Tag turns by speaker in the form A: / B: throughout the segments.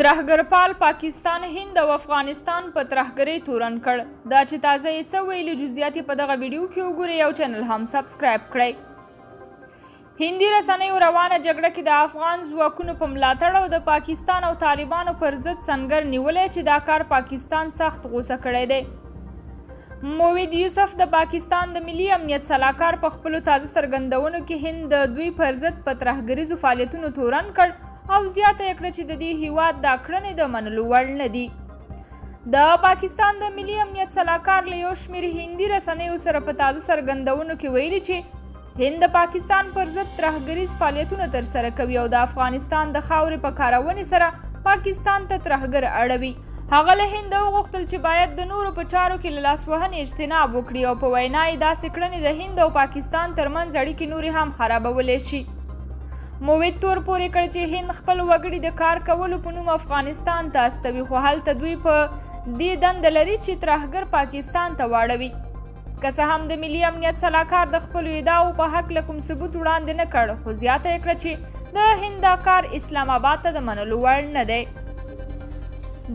A: ترهګرپال پاکستان هند او افغانستان په ترهګرۍ تورن کړ. دا چې تازه یې څه ویلي جزئیات په دغه ویډیو کې وګورئ او چینل هم سبسکرایب کړئ. هندي رسنیو روانه جګړه کې د افغان ځواکونو په ملاتړ او د پاکستان او طالبانو پر ضد سنګر نیولی چې دا کار پاکستان سخت غوسه کړی دی. موید یوسف د پاکستان د ملي امنیت سلاکار په خپلو تازه څرګندونو کې هند د دوی پر ضد په ترهګریزو فعالیتونو تورن کړ او زیاته یې کړه چې د دې هیواد دا کړنې د منلو وړ نه دي. د پاکستان د ملي امنیت سلاکار له یو شمېر هندي رسنیو سره په تازه څرګندونو کې ویلي چې هند د پاکستان پر ضد ترهګریز فعالیتونه ترسره کوي او د افغانستان د خاورې په کارونې سره پاکستان ته ترهګر اړوي. هغه له هند وغوښتل چې باید د نورو په چارو کې له لاسوهنې اجتناب وکړي او په وینا یې داسې کړنې د هند او پاکستان ترمنځ اړیکې نورې هم خرابولی شي. موید تور پورې کړ چې هند خپل وګړي د کار کولو په نوم افغانستان ته استوي، خو هلته دوی په دې دنده لري چې ترهګر پاکستان ته واړوي. که څه هم د ملي امنیت سلاکار د خپلو ادعاو په هکله کوم ثبوت وړاندې نه کړ، خو زیاته یې کړه چې د هند دا کار اسلام آباد ته د منلو وړ نه دی.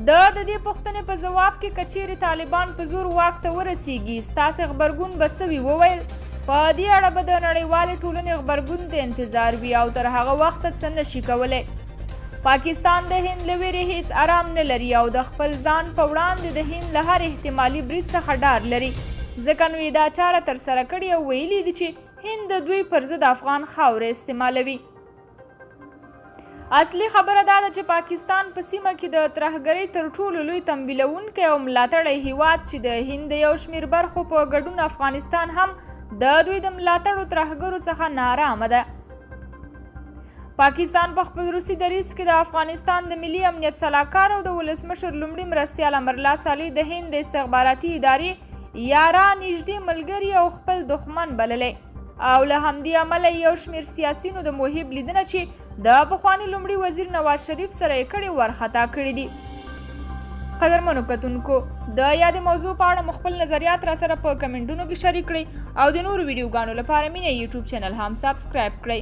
A: د دې پوښتنې په ځواب کې که چیرې طالبان په زور واک ته ورسیږي ستاسې غبرګون به څه وي، وویل په دې اړه به د نړیوالې ټولنې غبرګون ته انتظار وي او تر هغه وخته څه نشي کولی. پاکستان د هند له ویرې هیڅ آرام نه لري او د خپل ځان په وړاندې د هند له هر احتمالي برید څخه ډار لري، ځکه نو یې دا چاره ترسره کړې او ویلي دي چې هند د دوی پر ضد افغان خاورې استعمالوي. اصلي خبره دا ده چې پاکستان په سیمه کې د ترهګرۍ تر ټولو لوی تمویلونکی او ملاتړی هیواد چې د هند د یو شمېر برخو په ګډون افغانستان هم د دوی د ملاتړو ترهګرو څخه ناارامه ده. پاکستان په خپل روسي دریځ کې د افغانستان د ملي امنیت سلاکار او د ولسمشر لومړي مرستیال امرالله صالح د هند د استخباراتي ادارې یاره نږدې ملګري او خپل دښمن بللی او له همدې امله یو شمېر سیاسیونو د محب لیدنه چې د پخواني لومړي وزیر نواز شریف سره یې کړې ورخطا کړي دي. قدرمنو کتونکو د یادې موضوع په اړه خپل نظریات را سره په کمنټونو کې شریک کړئ او د نورو ویډیوګانو لپاره مینه یوټیوب چینل هم سبسکرایب کړئ.